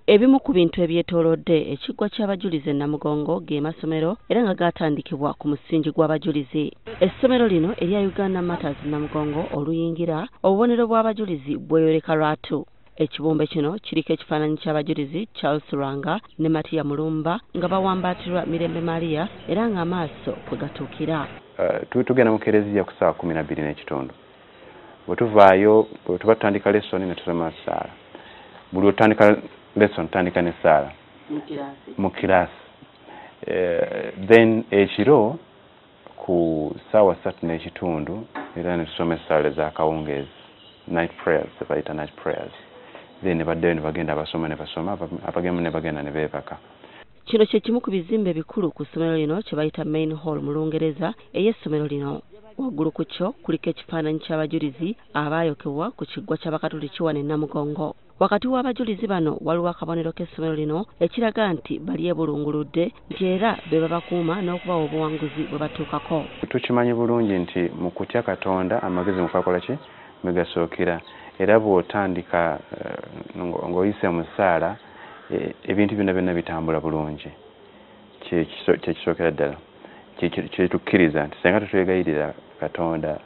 Ebimu ku bintu ebyetoolodde ekiggwa ky'abajulizi Namugongo ge masomero era nga gaatandikibwa ku musingi gw'abajulizi. Essomero lino erya Uganda Matters Namugongo oluyingira obubonero bw'abajulizi bweyoleka lwatu. Ekibumbe kino kiriko ekifaananyi ky'abajulizi Charles Lwanga ne Matiya Mulumba nga bawambaatirwa Mirembe Maria era ng'amaaso kwe gatuukira. Tugenda mu kereziya ku ssaawa 12:30. Bwe tuvaayo bwe tuba tutandika lesoni ne tusoma ssaala. Buli otandika lesson tandika ne ssaala mu kiraasi. Then ekiro ku ssaawa 3:30 era ne tusoma ssaala za Akawungeezi, night prayers, bayita night prayers. Then baddeyo ne bagenda abasoma ne basoma, abagemu ne bagenda ne beebaka. Kino kye kimu ku bizimbe bikulu ku ssomero lino kye bayita main hall mu Lungereza ey'essomero lino. Waggulu ku kyo kuliko ekifaananyi ky'abajulizi abaayokebwa ku kiggwa ky'Abakatoliki wano e Namugongo. Wakati w'abajulizi bano waliwo akabonero k'essomero lino ekiraga nti bali ebulunguludde nti era be babakuuma n'okubawa obuwanguzi bwe batuukako. Tukimanyi bulungi nti mu kutya Katonda amagezi mu kakola ki mwe gasookera era bw'otandika ng'oyise mu ssaala ebintu byonna bitambula bulungi. Kye kisookera ddala kye tukkiriza nti singa tutwegayirira Katonda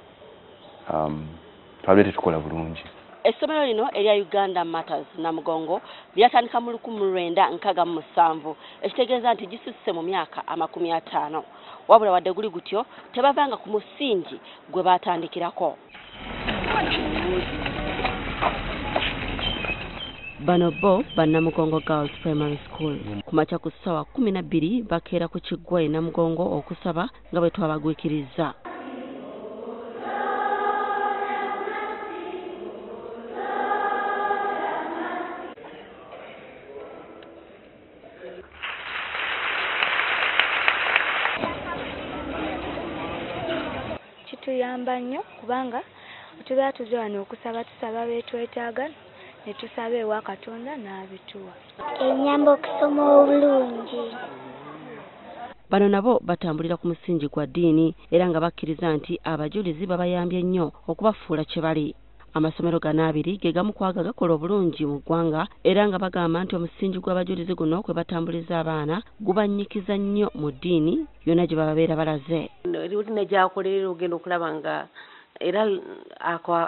twabire tetukola bulungi. Essomero lino erya Uganda Matters Namugongo lyatandika mu 1967 ekitegeeza nti gisusse mu myaka 50. Wabula wadde guli gutyo tebavanga ku musingi gwe baatandikirako. Bano bo Namugongo Girls Primary School. Ku makya ku ssaawa 12 bakeera ku kiggwa e Namugongo okusaba nga bwe twabagwikiriza. Kituyamba nnyo kubanga tubeera tuzze wano okusaba tusaba beetwetaaga ne tusaba ewa Katonda n'abituwa. Ennyamba okusoma obulungi. Bano nabo batambulira ku musingi gwa ddiini era nga bakkiriza nti abajulizi babayambye nnyo okubafuula kye bali. Amasomero gano abiri ge gamu ku ago gakola obulungi mu ggwanga era nga bagamba nti omusingi gw'abajulizi guno kwe batambuliza abaana gubanyikiza nnyo mu ddiini yonna gye babeera balaze. Eriwulina gy'akolerera ogenda okulaba nga era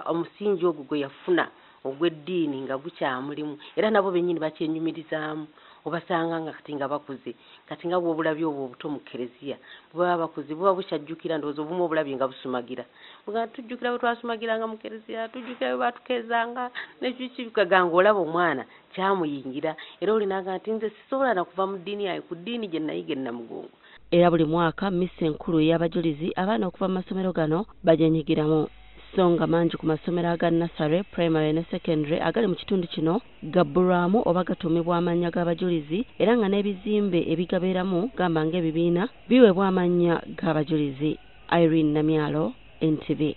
omusingi ogwo gwe yafuna ogw'eddiini nga gukyamulimu era nabo bennyini bakyenyumirizaamu obasanga nga kati nga bakuze kati nga bw'obulabye obwo obuto mu kereziya bwe bakuze buba bukyajjukira ndowooza obumu obulabye nga busumagira nga tujjukira bwe twasumagiranga mu kereziya tujjukira bwe batukezanga nekikikaganga olaba omwana kyamuyingira era olinaga nti nze sisobola na kuva mu ddiini yayo ku ddiini gye nayiga e Namugongo. Era buli mwaka misa enkulu ey'abajulizi abaana okuva mu masomero gano bajenyigiramu. Songa mangi ku masomero aga nursery, primary ne secondary agali mu kitundu kino gabbulwamu oba gatuumibwa amannya g'abajulizi era nga n'ebizimbe ebigabeeramu gamba ng'ebibiina biweebwa amannya g'abajulizi. Irene Namyalo, NTV.